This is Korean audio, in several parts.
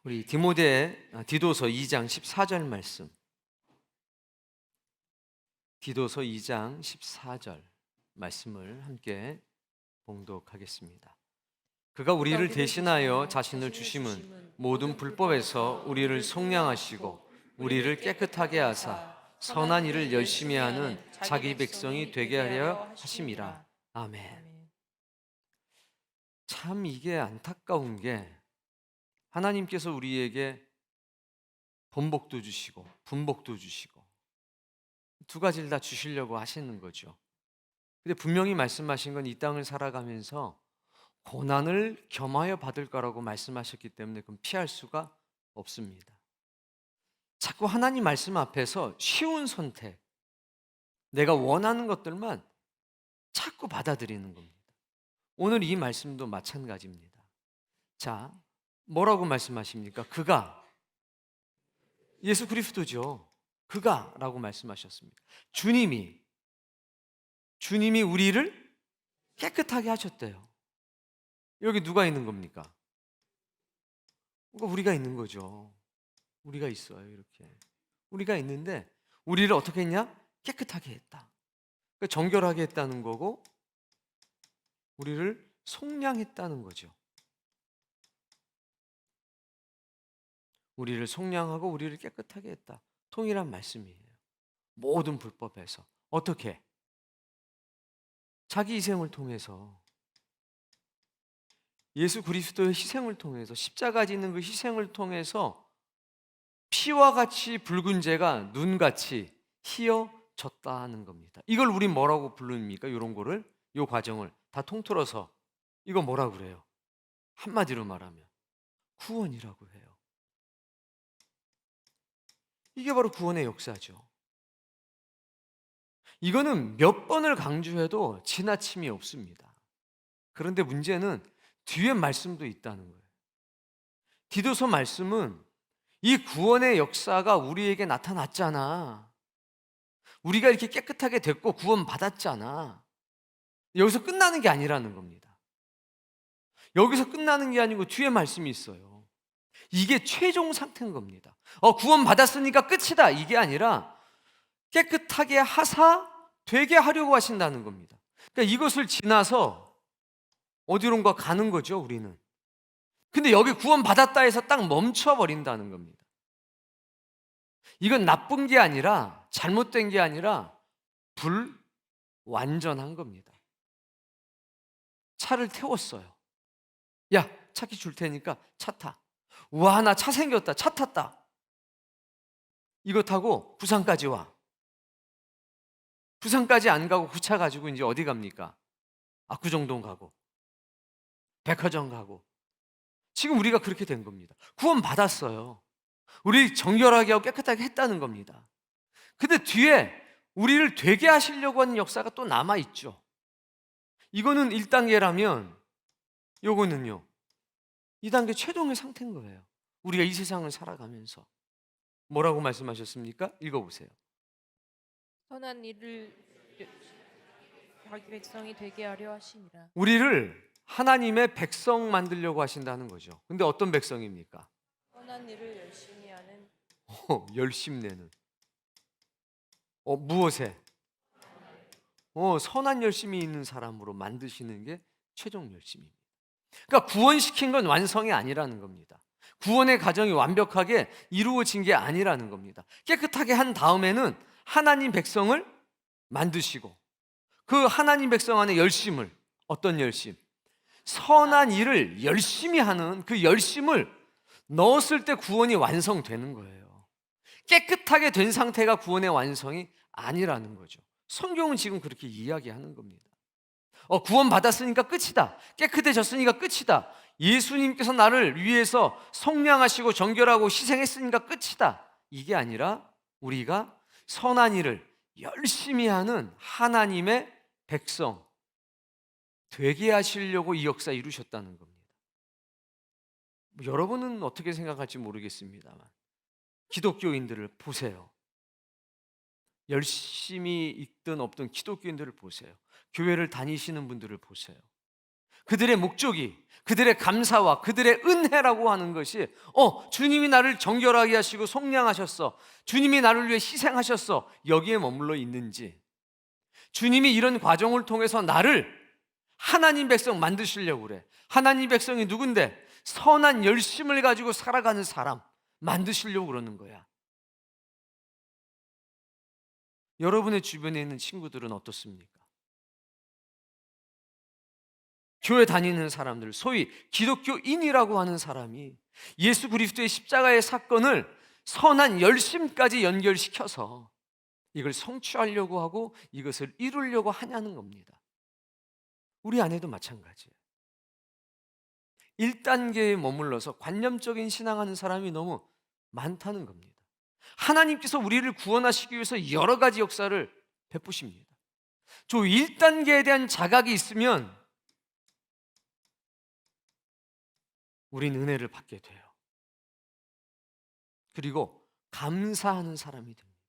우리 디도서 2장 14절 말씀. 디도서 2장 14절 말씀을 함께 봉독하겠습니다. 그가 우리를 대신하여 자신을 주심은 모든 불법에서 우리를 속량하시고 우리를 깨끗하게 하사 선한 일을 열심히 하는 자기 백성이 되게 하려 하심이라. 아멘. 참 이게 안타까운 게 하나님께서 우리에게 번복도 주시고 분복도 주시고 두 가지를 다 주시려고 하시는 거죠. 근데 분명히 말씀하신 건 이 땅을 살아가면서 고난을 겸하여 받을 거라고 말씀하셨기 때문에 그건 피할 수가 없습니다. 자꾸 하나님 말씀 앞에서 쉬운 선택, 내가 원하는 것들만 자꾸 받아들이는 겁니다. 오늘 이 말씀도 마찬가지입니다. 자, 뭐라고 말씀하십니까? 그가, 예수 그리스도죠. 그가 라고 말씀하셨습니다. 주님이 우리를 깨끗하게 하셨대요. 여기 누가 있는 겁니까? 우리가 있는 거죠. 우리가 있어요. 이렇게 우리가 있는데 우리를 어떻게 했냐? 깨끗하게 했다. 그러니까 정결하게 했다는 거고 우리를 속량했다는 거죠. 우리를 속량하고 우리를 깨끗하게 했다. 통일한 말씀이에요. 모든 불법에서. 어떻게? 자기 희생을 통해서, 예수 그리스도의 희생을 통해서, 십자가 지는 그 희생을 통해서 피와 같이 붉은 죄가 눈같이 희어졌다 하는 겁니다. 이걸 우리 뭐라고 부릅니까? 이런 거를, 이 과정을 다 통틀어서 이거 뭐라 그래요? 한마디로 말하면 구원이라고 해요. 이게 바로 구원의 역사죠. 이거는 몇 번을 강조해도 지나침이 없습니다. 그런데 문제는 뒤에 말씀도 있다는 거예요. 디도서 말씀은 이 구원의 역사가 우리에게 나타났잖아. 우리가 이렇게 깨끗하게 됐고 구원받았잖아. 여기서 끝나는 게 아니라는 겁니다. 여기서 끝나는 게 아니고 뒤에 말씀이 있어요. 이게 최종 상태인 겁니다. 구원받았으니까 끝이다. 이게 아니라 깨끗하게 하사 되게 하려고 하신다는 겁니다. 그러니까 이것을 지나서 어디론가 가는 거죠, 우리는. 근데 여기 구원받았다 해서 딱 멈춰버린다는 겁니다. 이건 나쁜 게 아니라, 잘못된 게 아니라 불완전한 겁니다. 차를 태웠어요. 야, 차키 줄 테니까 차 타. 와, 나 차 생겼다. 차 탔다. 이거 타고 부산까지 와. 부산까지 안 가고 그 차 가지고 이제 어디 갑니까? 압구정동 가고 백화점 가고. 지금 우리가 그렇게 된 겁니다. 구원 받았어요. 우리 정결하게 하고 깨끗하게 했다는 겁니다. 근데 뒤에 우리를 되게 하시려고 하는 역사가 또 남아있죠. 이거는 1단계라면 요거는요 2단계 최종의 상태인 거예요. 우리가 이 세상을 살아가면서 뭐라고 말씀하셨습니까? 읽어보세요. 선한 일을 자기 백성이 되게 하려 하심이라. 우리를 하나님의 백성 만들려고 하신다는 거죠. 근데 어떤 백성입니까? 선한 일을 열심히 하는 열심내는. 무엇에? 선한 열심이 있는 사람으로 만드시는 게 최종 열심입니다. 그러니까 구원시킨 건 완성이 아니라는 겁니다. 구원의 과정이 완벽하게 이루어진 게 아니라는 겁니다. 깨끗하게 한 다음에는 하나님 백성을 만드시고 그 하나님 백성 안에 열심을, 어떤 열심? 선한 일을 열심히 하는 그 열심을 넣었을 때 구원이 완성되는 거예요. 깨끗하게 된 상태가 구원의 완성이 아니라는 거죠. 성경은 지금 그렇게 이야기하는 겁니다. 구원 받았으니까 끝이다. 깨끗해졌으니까 끝이다. 예수님께서 나를 위해서 속량하시고 정결하고 희생했으니까 끝이다. 이게 아니라 우리가 선한 일을 열심히 하는 하나님의 백성 되게 하시려고 이 역사 이루셨다는 겁니다. 여러분은 어떻게 생각할지 모르겠습니다만 기독교인들을 보세요. 열심히 있든 없든 기독교인들을 보세요. 교회를 다니시는 분들을 보세요. 그들의 목적이, 그들의 감사와 그들의 은혜라고 하는 것이 주님이 나를 정결하게 하시고 속량하셨어, 주님이 나를 위해 희생하셨어, 여기에 머물러 있는지, 주님이 이런 과정을 통해서 나를 하나님 백성 만드시려고 그래. 하나님 백성이 누군데? 선한 열심을 가지고 살아가는 사람 만드시려고 그러는 거야. 여러분의 주변에 있는 친구들은 어떻습니까? 교회 다니는 사람들, 소위 기독교인이라고 하는 사람이 예수 그리스도의 십자가의 사건을 선한 열심까지 연결시켜서 이걸 성취하려고 하고 이것을 이루려고 하냐는 겁니다. 우리 안에도 마찬가지예요. 1단계에 머물러서 관념적인 신앙하는 사람이 너무 많다는 겁니다. 하나님께서 우리를 구원하시기 위해서 여러 가지 역사를 베푸십니다. 저 1단계에 대한 자각이 있으면 우린 은혜를 받게 돼요. 그리고 감사하는 사람이 됩니다.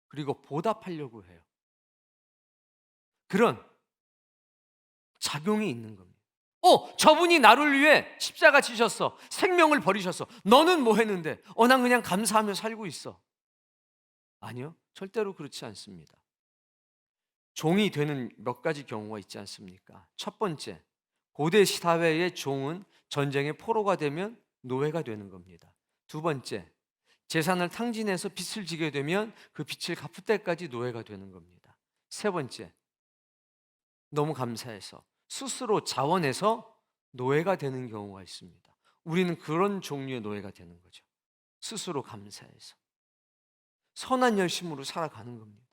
그리고 보답하려고 해요. 그런 작용이 있는 겁니다. 저분이 나를 위해 십자가 지셨어, 생명을 버리셨어, 너는 뭐 했는데? 난 그냥 감사하며 살고 있어. 아니요, 절대로 그렇지 않습니다. 종이 되는 몇 가지 경우가 있지 않습니까? 첫 번째, 고대 사회의 종은 전쟁의 포로가 되면 노예가 되는 겁니다. 두 번째, 재산을 탕진해서 빚을 지게 되면 그 빚을 갚을 때까지 노예가 되는 겁니다. 세 번째, 너무 감사해서 스스로 자원해서 노예가 되는 경우가 있습니다. 우리는 그런 종류의 노예가 되는 거죠. 스스로 감사해서 선한 열심으로 살아가는 겁니다.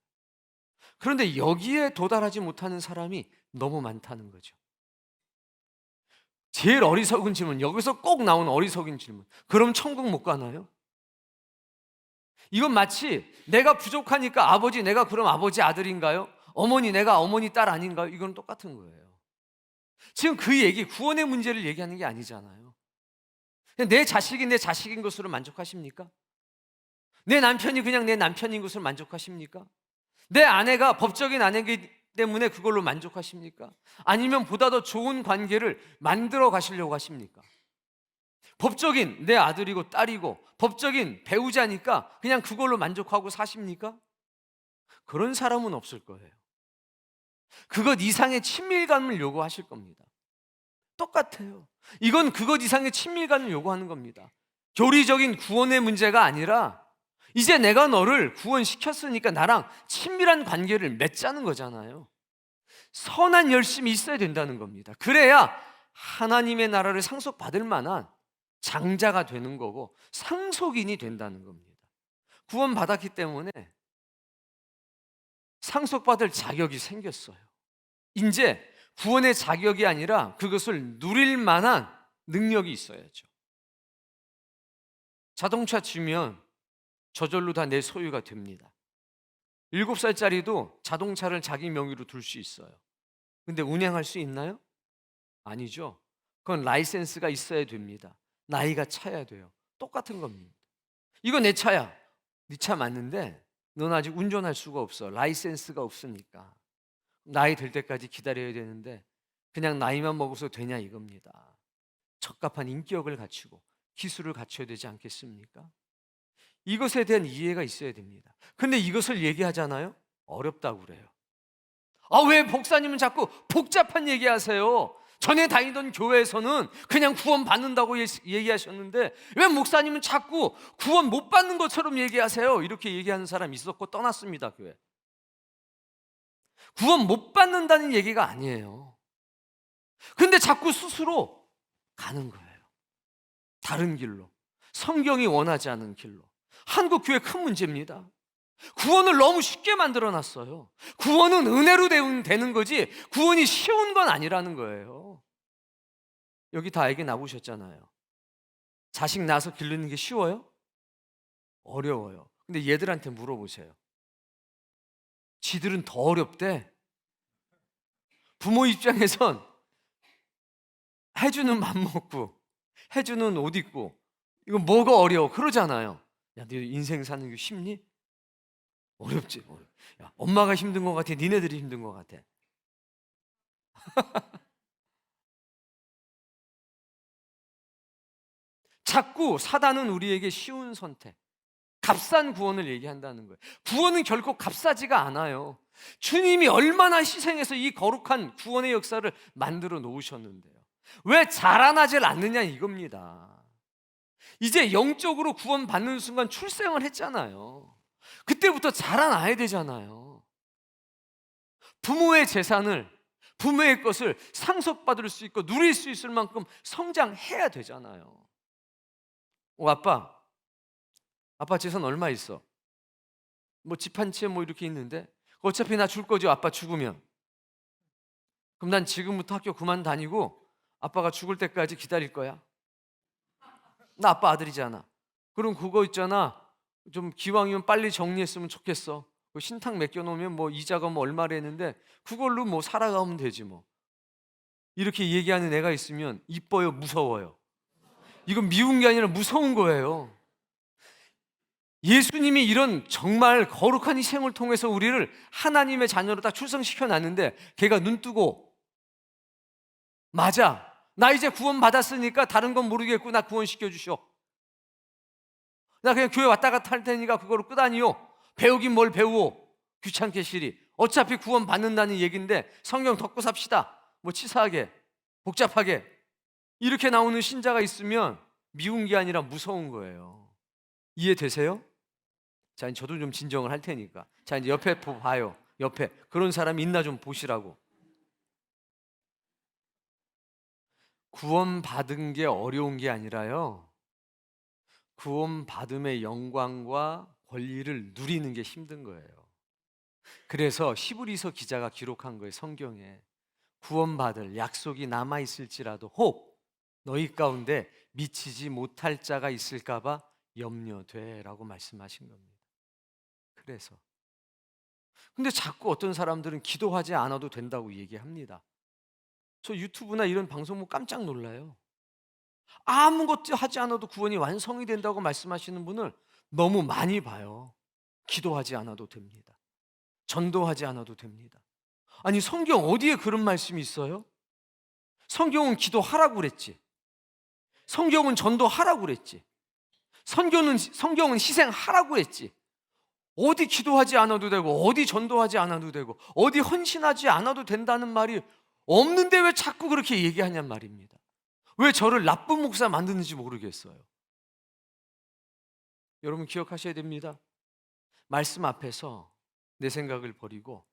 그런데 여기에 도달하지 못하는 사람이 너무 많다는 거죠. 제일 어리석은 질문, 여기서 꼭 나오는 어리석은 질문, 그럼 천국 못 가나요? 이건 마치 내가 부족하니까 아버지, 내가 그럼 아버지 아들인가요? 어머니, 내가 어머니 딸 아닌가요? 이건 똑같은 거예요. 지금 그 얘기, 구원의 문제를 얘기하는 게 아니잖아요. 내 자식이 내 자식인 것으로 만족하십니까? 내 남편이 그냥 내 남편인 것으로 만족하십니까? 내 아내가 법적인 아내이기 때문에 그걸로 만족하십니까? 아니면 보다 더 좋은 관계를 만들어 가시려고 하십니까? 법적인 내 아들이고 딸이고 법적인 배우자니까 그냥 그걸로 만족하고 사십니까? 그런 사람은 없을 거예요. 그것 이상의 친밀감을 요구하실 겁니다. 똑같아요. 이건 그것 이상의 친밀감을 요구하는 겁니다. 교리적인 구원의 문제가 아니라 이제 내가 너를 구원시켰으니까 나랑 친밀한 관계를 맺자는 거잖아요. 선한 열심이 있어야 된다는 겁니다. 그래야 하나님의 나라를 상속받을 만한 장자가 되는 거고 상속인이 된다는 겁니다. 구원받았기 때문에 상속받을 자격이 생겼어요. 이제 구원의 자격이 아니라 그것을 누릴 만한 능력이 있어야죠. 자동차 주면 저절로 다 내 소유가 됩니다. 7살짜리도 자동차를 자기 명의로 둘 수 있어요. 근데 운행할 수 있나요? 아니죠. 그건 라이센스가 있어야 됩니다. 나이가 차야 돼요. 똑같은 겁니다. 이거 내 차야. 네 차 맞는데 넌 아직 운전할 수가 없어. 라이센스가 없으니까. 나이 될 때까지 기다려야 되는데 그냥 나이만 먹어서 되냐 이겁니다. 적합한 인격을 갖추고 기술을 갖춰야 되지 않겠습니까? 이것에 대한 이해가 있어야 됩니다. 근데 이것을 얘기하잖아요? 어렵다고 그래요. 왜 목사님은 자꾸 복잡한 얘기하세요? 전에 다니던 교회에서는 그냥 구원 받는다고 얘기하셨는데 왜 목사님은 자꾸 구원 못 받는 것처럼 얘기하세요? 이렇게 얘기하는 사람이 있었고 떠났습니다, 교회. 구원 못 받는다는 얘기가 아니에요. 근데 자꾸 스스로 가는 거예요. 다른 길로, 성경이 원하지 않은 길로. 한국 교회 큰 문제입니다. 구원을 너무 쉽게 만들어놨어요. 구원은 은혜로 되는 거지 구원이 쉬운 건 아니라는 거예요. 여기 다 애기 낳으셨잖아요. 자식 낳아서 기르는 게 쉬워요? 어려워요. 근데 얘들한테 물어보세요. 지들은 더 어렵대. 부모 입장에선 해주는 밥 먹고 해주는 옷 입고 이거 뭐가 어려워 그러잖아요. 야, 네 인생 사는 게 쉽니? 어렵지. 야, 엄마가 힘든 것 같아? 니네들이 힘든 것 같아? 자꾸 사단은 우리에게 쉬운 선택, 값싼 구원을 얘기한다는 거예요. 구원은 결코 값싸지가 않아요. 주님이 얼마나 희생해서 이 거룩한 구원의 역사를 만들어 놓으셨는데요. 왜 자라나질 않느냐 이겁니다. 이제 영적으로 구원받는 순간 출생을 했잖아요. 그때부터 자라나야 되잖아요. 부모의 재산을, 부모의 것을 상속받을 수 있고 누릴 수 있을 만큼 성장해야 되잖아요. 아빠 재산 얼마 있어? 뭐 집 한 채 뭐 이렇게 있는데 어차피 나 줄 거죠. 아빠 죽으면. 그럼 난 지금부터 학교 그만 다니고 아빠가 죽을 때까지 기다릴 거야. 나 아빠 아들이잖아. 그럼 그거 있잖아, 좀 기왕이면 빨리 정리했으면 좋겠어. 그 신탁 맡겨놓으면 뭐 이자가 뭐 얼마랬는데 그걸로 뭐 살아가면 되지 뭐. 이렇게 얘기하는 애가 있으면 이뻐요, 무서워요? 이건 미운 게 아니라 무서운 거예요. 예수님이 이런 정말 거룩한 희생을 통해서 우리를 하나님의 자녀로 딱 출생시켜 놨는데 걔가 눈 뜨고, 맞아, 나 이제 구원 받았으니까 다른 건 모르겠고 나 구원시켜 주셔. 나 그냥 교회 왔다 갔다 할 테니까 그거로 끝 아니요. 배우긴 뭘 배우오. 귀찮게 시리. 어차피 구원 받는다는 얘기인데 성경 덮고 삽시다. 뭐 치사하게, 복잡하게 이렇게 나오는 신자가 있으면 미운 게 아니라 무서운 거예요. 이해되세요? 자, 저도 좀 진정을 할 테니까. 자, 이제 옆에 봐요. 옆에 그런 사람이 있나 좀 보시라고. 구원 받은 게 어려운 게 아니라요, 구원 받음의 영광과 권리를 누리는 게 힘든 거예요. 그래서 히브리서 기자가 기록한 거예요. 성경에 구원받을 약속이 남아 있을지라도 혹 너희 가운데 미치지 못할 자가 있을까 봐 염려돼라고 말씀하신 겁니다. 그래서 근데 자꾸 어떤 사람들은 기도하지 않아도 된다고 얘기합니다. 저 유튜브나 이런 방송 보면 깜짝 놀라요. 아무것도 하지 않아도 구원이 완성이 된다고 말씀하시는 분을 너무 많이 봐요. 기도하지 않아도 됩니다. 전도하지 않아도 됩니다. 아니, 성경 어디에 그런 말씀이 있어요? 성경은 기도하라고 그랬지. 성경은 전도하라고 그랬지. 성경은 희생하라고 그랬지. 어디 기도하지 않아도 되고 어디 전도하지 않아도 되고 어디 헌신하지 않아도 된다는 말이 없는데 왜 자꾸 그렇게 얘기하냔 말입니다. 왜 저를 나쁜 목사 만드는지 모르겠어요. 여러분 기억하셔야 됩니다. 말씀 앞에서 내 생각을 버리고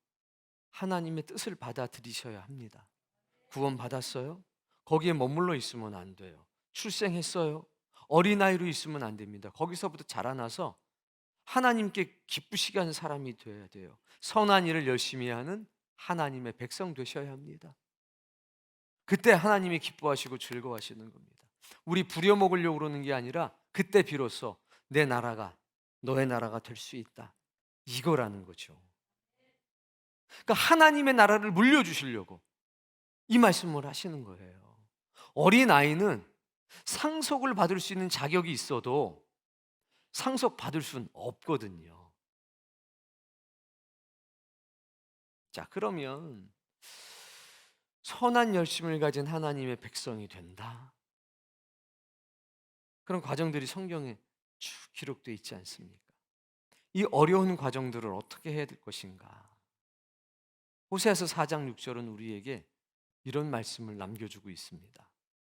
하나님의 뜻을 받아들이셔야 합니다. 구원 받았어요? 거기에 머물러 있으면 안 돼요. 출생했어요? 어린아이로 있으면 안 됩니다. 거기서부터 자라나서 하나님께 기쁘시게 하는 사람이 되어야 돼요. 선한 일을 열심히 하는 하나님의 백성 되셔야 합니다. 그때 하나님이 기뻐하시고 즐거워하시는 겁니다. 우리 부려먹으려고 그러는 게 아니라 그때 비로소 내 나라가 너의 나라가 될 수 있다, 이거라는 거죠. 그러니까 하나님의 나라를 물려주시려고 이 말씀을 하시는 거예요. 어린아이는 상속을 받을 수 있는 자격이 있어도 상속받을 수는 없거든요. 자, 그러면 선한 열심을 가진 하나님의 백성이 된다, 그런 과정들이 성경에 쭉 기록되어 있지 않습니까? 이 어려운 과정들을 어떻게 해야 될 것인가? 호세아서 4장 6절은 우리에게 이런 말씀을 남겨주고 있습니다.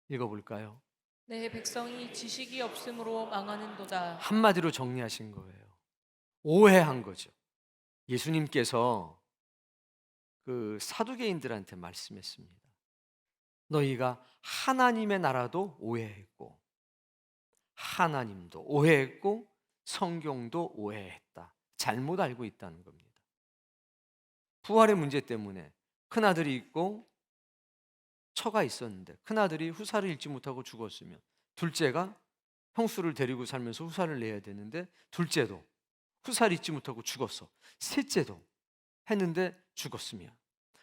읽어볼까요? 내 백성이 지식이 없으므로 망하는도다. 한마디로 정리하신 거예요. 오해한 거죠. 예수님께서 그 사두개인들한테 말씀했습니다. 너희가 하나님의 나라도 오해했고 하나님도 오해했고 성경도 오해했다, 잘못 알고 있다는 겁니다. 부활의 문제 때문에 큰아들이 있고 처가 있었는데 큰아들이 후사를 잃지 못하고 죽었으면 둘째가 형수를 데리고 살면서 후사를 내야 되는데 둘째도 후사를 잊지 못하고 죽었어. 셋째도 했는데 죽었으면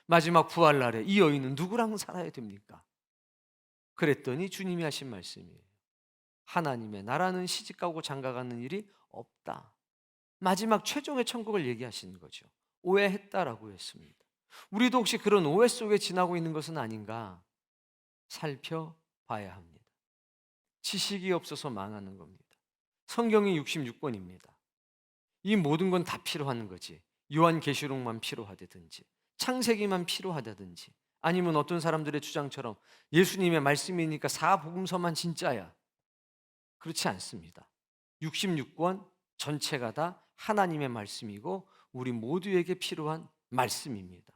마지막 부활날에 이 여인은 누구랑 살아야 됩니까? 그랬더니 주님이 하신 말씀이에요. 하나님의 나라는 시집가고 장가가는 일이 없다. 마지막 최종의 천국을 얘기하시는 거죠. 오해했다라고 했습니다. 우리도 혹시 그런 오해 속에 지나고 있는 것은 아닌가 살펴봐야 합니다. 지식이 없어서 망하는 겁니다. 성경이 66권입니다. 이 모든 건 다 필요한 거지. 요한계시록만 필요하다든지 창세기만 필요하다든지 아니면 어떤 사람들의 주장처럼 예수님의 말씀이니까 사복음서만 진짜야. 그렇지 않습니다. 66권 전체가 다 하나님의 말씀이고 우리 모두에게 필요한 말씀입니다.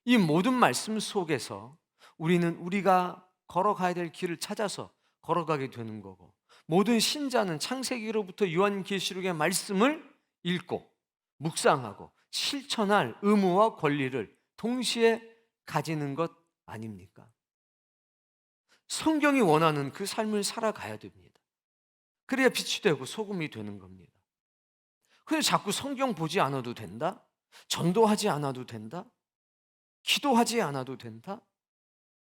이 모든 말씀 속에서 우리는 우리가 걸어가야 될 길을 찾아서 걸어가게 되는 거고, 모든 신자는 창세기로부터 요한계시록의 말씀을 읽고 묵상하고 실천할 의무와 권리를 동시에 가지는 것 아닙니까? 성경이 원하는 그 삶을 살아가야 됩니다. 그래야 빛이 되고 소금이 되는 겁니다. 근데 자꾸 성경 보지 않아도 된다? 전도하지 않아도 된다? 기도하지 않아도 된다?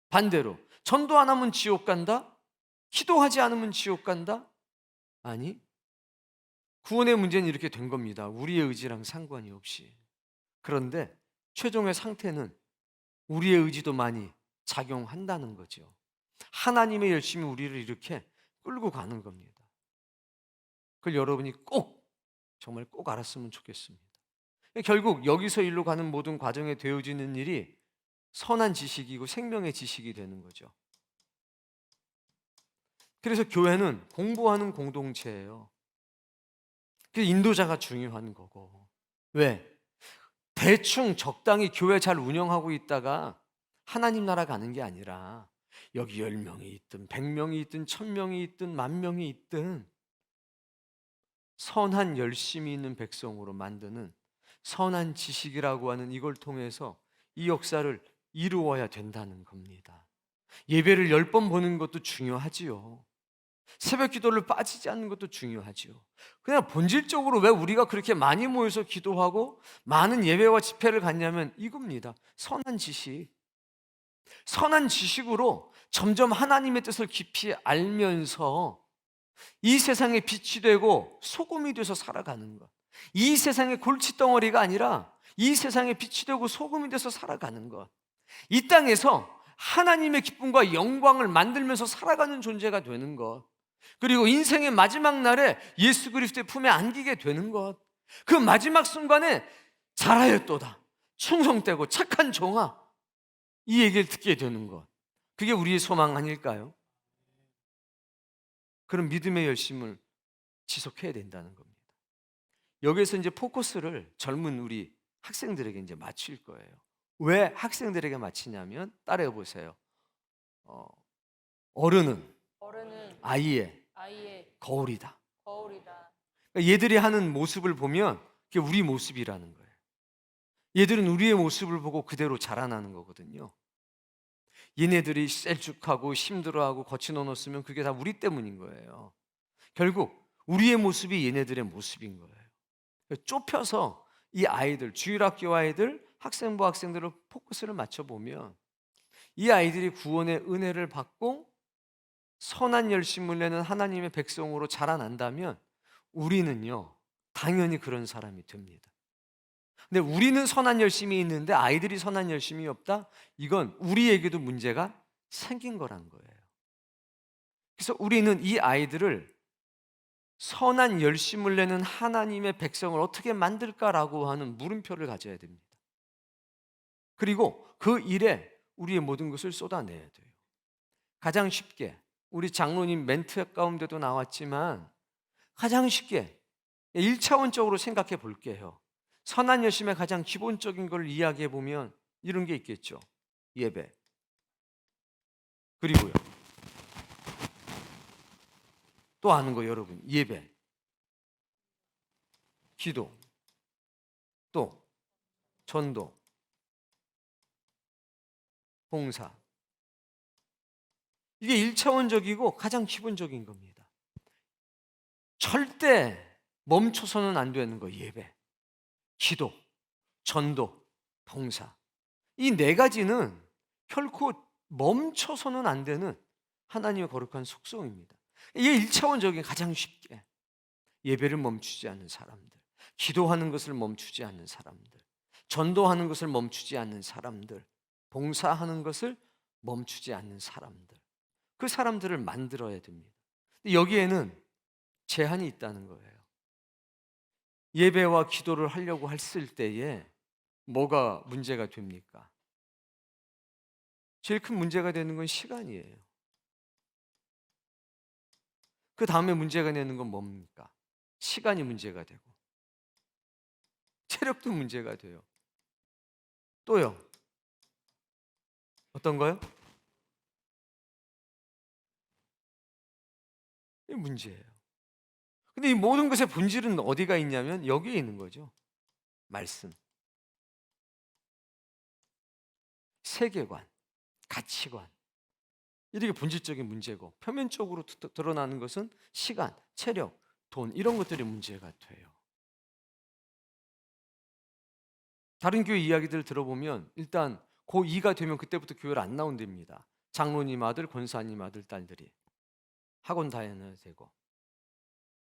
반대로 전도 안 하면 지옥 간다? 기도하지 않으면 지옥 간다? 아니, 구원의 문제는 이렇게 된 겁니다. 우리의 의지랑 상관이 없이. 그런데 최종의 상태는 우리의 의지도 많이 작용한다는 거죠. 하나님의 열심이 우리를 이렇게 끌고 가는 겁니다. 그걸 여러분이 꼭, 정말 꼭 알았으면 좋겠습니다. 결국 여기서 일로 가는 모든 과정에 되어지는 일이 선한 지식이고 생명의 지식이 되는 거죠. 그래서 교회는 공부하는 공동체예요. 그래서 인도자가 중요한 거고. 왜? 대충 적당히 교회 잘 운영하고 있다가 하나님 나라 가는 게 아니라 여기 10명이 있든 100명이 있든 1000명이 있든 10,000명이 있든 선한 열심이 있는 백성으로 만드는 선한 지식이라고 하는 이걸 통해서 이 역사를 이루어야 된다는 겁니다. 예배를 10번 보는 것도 중요하지요. 새벽 기도를 빠지지 않는 것도 중요하지요. 그냥 본질적으로 왜 우리가 그렇게 많이 모여서 기도하고 많은 예배와 집회를 갖냐면 이겁니다. 선한 지식. 선한 지식으로 점점 하나님의 뜻을 깊이 알면서 이 세상에 빛이 되고 소금이 돼서 살아가는 것. 이 세상의 골칫덩어리가 아니라 이 세상에 빛이 되고 소금이 돼서 살아가는 것. 이 땅에서 하나님의 기쁨과 영광을 만들면서 살아가는 존재가 되는 것. 그리고 인생의 마지막 날에 예수 그리스도의 품에 안기게 되는 것. 그 마지막 순간에 잘하였도다, 충성되고 착한 종아, 이 얘기를 듣게 되는 것. 그게 우리의 소망 아닐까요? 그런 믿음의 열심을 지속해야 된다는 겁니다. 여기서 이제 포커스를 젊은 우리 학생들에게 이제 맞출 거예요. 왜 학생들에게 맞히냐면 따라해 보세요. 어른은 아이의 거울이다. 그러니까 얘들이 하는 모습을 보면 그게 우리 모습이라는 거예요. 얘들은 우리의 모습을 보고 그대로 자라나는 거거든요. 얘네들이 셀쭉하고 힘들어하고 거친 언어 쓰면 그게 다 우리 때문인 거예요. 결국 우리의 모습이 얘네들의 모습인 거예요. 좁혀서 이 아이들, 주일학교 아이들, 학생부 학생들을 포커스를 맞춰보면 이 아이들이 구원의 은혜를 받고 선한 열심을 내는 하나님의 백성으로 자라난다면 우리는요, 당연히 그런 사람이 됩니다. 근데 우리는 선한 열심이 있는데 아이들이 선한 열심이 없다? 이건 우리에게도 문제가 생긴 거란 거예요. 그래서 우리는 이 아이들을 선한 열심을 내는 하나님의 백성을 어떻게 만들까라고 하는 물음표를 가져야 됩니다. 그리고 그 일에 우리의 모든 것을 쏟아내야 돼요. 가장 쉽게 우리 장로님 멘트 가운데도 나왔지만 가장 쉽게 1차원적으로 생각해 볼게요. 선한 열심의 가장 기본적인 걸 이야기해 보면 이런 게 있겠죠. 예배. 그리고요, 또 아는 거 여러분, 예배, 기도, 또 전도, 봉사. 이게 1차원적이고 가장 기본적인 겁니다. 절대 멈춰서는 안 되는 거. 예배, 기도, 전도, 봉사. 이 네 가지는 결코 멈춰서는 안 되는 하나님의 거룩한 속성입니다. 이게 1차원적인, 가장 쉽게 예배를 멈추지 않는 사람들, 기도하는 것을 멈추지 않는 사람들, 전도하는 것을 멈추지 않는 사람들, 봉사하는 것을 멈추지 않는 사람들, 그 사람들을 만들어야 됩니다. 근데 여기에는 제한이 있다는 거예요. 예배와 기도를 하려고 했을 때에 뭐가 문제가 됩니까? 제일 큰 문제가 되는 건 시간이에요. 그 다음에 문제가 되는 건 뭡니까? 시간이 문제가 되고 체력도 문제가 돼요. 또요. 어떤 거요? 이 문제예요. 근데 이 모든 것의 본질은 어디가 있냐면 여기에 있는 거죠. 말씀. 세계관, 가치관. 이게 본질적인 문제고 표면적으로 드러나는 것은 시간, 체력, 돈 이런 것들이 문제가 돼요. 다른 교회 이야기들 들어보면 일단 고2가 되면 그때부터 교회를 안 나온답니다. 장로님 아들, 권사님 아들, 딸들이 학원 다녀야 되고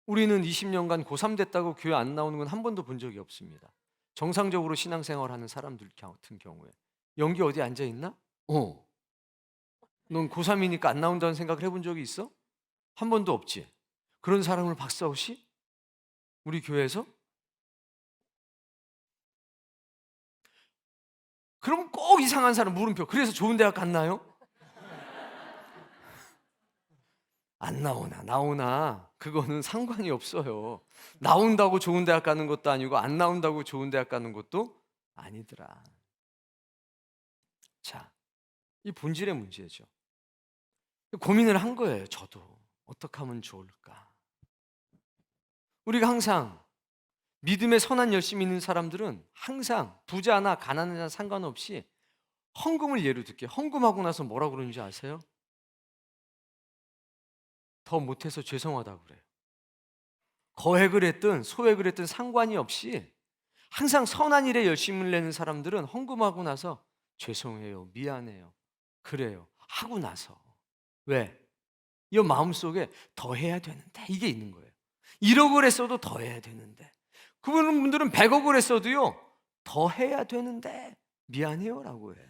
우리는 20년간 고3 됐다고 교회 안 나오는 건 한 번도 본 적이 없습니다. 정상적으로 신앙생활하는 사람들 같은 경우에 연기 어디 앉아있나? 넌 고3이니까 안 나온다는 생각을 해본 적이 있어? 한 번도 없지. 그런 사람을 박사없이 우리 교회에서? 그럼 꼭 이상한 사람 물음표. 그래서 좋은 대학 갔나요? 안 나오나 나오나 그거는 상관이 없어요. 나온다고 좋은 대학 가는 것도 아니고 안 나온다고 좋은 대학 가는 것도 아니더라. 자, 이 본질의 문제죠. 고민을 한 거예요. 저도 어떻게 하면 좋을까? 우리가 항상 믿음의 선한 열심이 있는 사람들은 항상 부자나 가난하나 상관없이 헌금을 예로 들게 헌금하고 나서 뭐라 그러는지 아세요? 더 못해서 죄송하다고 그래요. 거액을 했든 소액을 했든 상관이 없이 항상 선한 일에 열심을 내는 사람들은 헌금하고 나서 죄송해요, 미안해요, 그래요 하고 나서 왜? 이 마음속에 더 해야 되는데 이게 있는 거예요. 1억을 했어도 더 해야 되는데 그분들은 100억을 했어도요 더 해야 되는데 미안해요 라고 해요.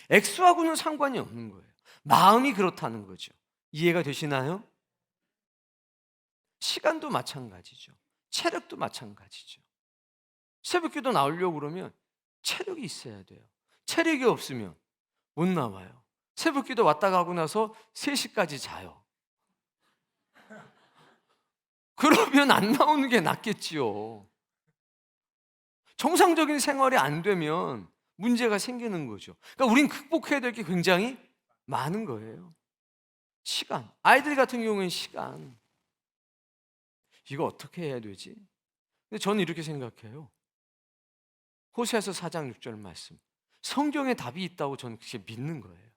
액수하고는 상관이 없는 거예요. 마음이 그렇다는 거죠. 이해가 되시나요? 시간도 마찬가지죠. 체력도 마찬가지죠. 새벽기도 나오려고 그러면 체력이 있어야 돼요. 체력이 없으면 못 나와요. 새벽기도 왔다 가고 나서 3시까지 자요. 그러면 안 나오는 게 낫겠지요. 정상적인 생활이 안 되면 문제가 생기는 거죠. 그러니까 우린 극복해야 될 게 굉장히 많은 거예요. 시간. 아이들 같은 경우에는 시간. 이거 어떻게 해야 되지? 근데 저는 이렇게 생각해요. 호세아서 4장 6절 말씀. 성경에 답이 있다고 저는 그렇게 믿는 거예요.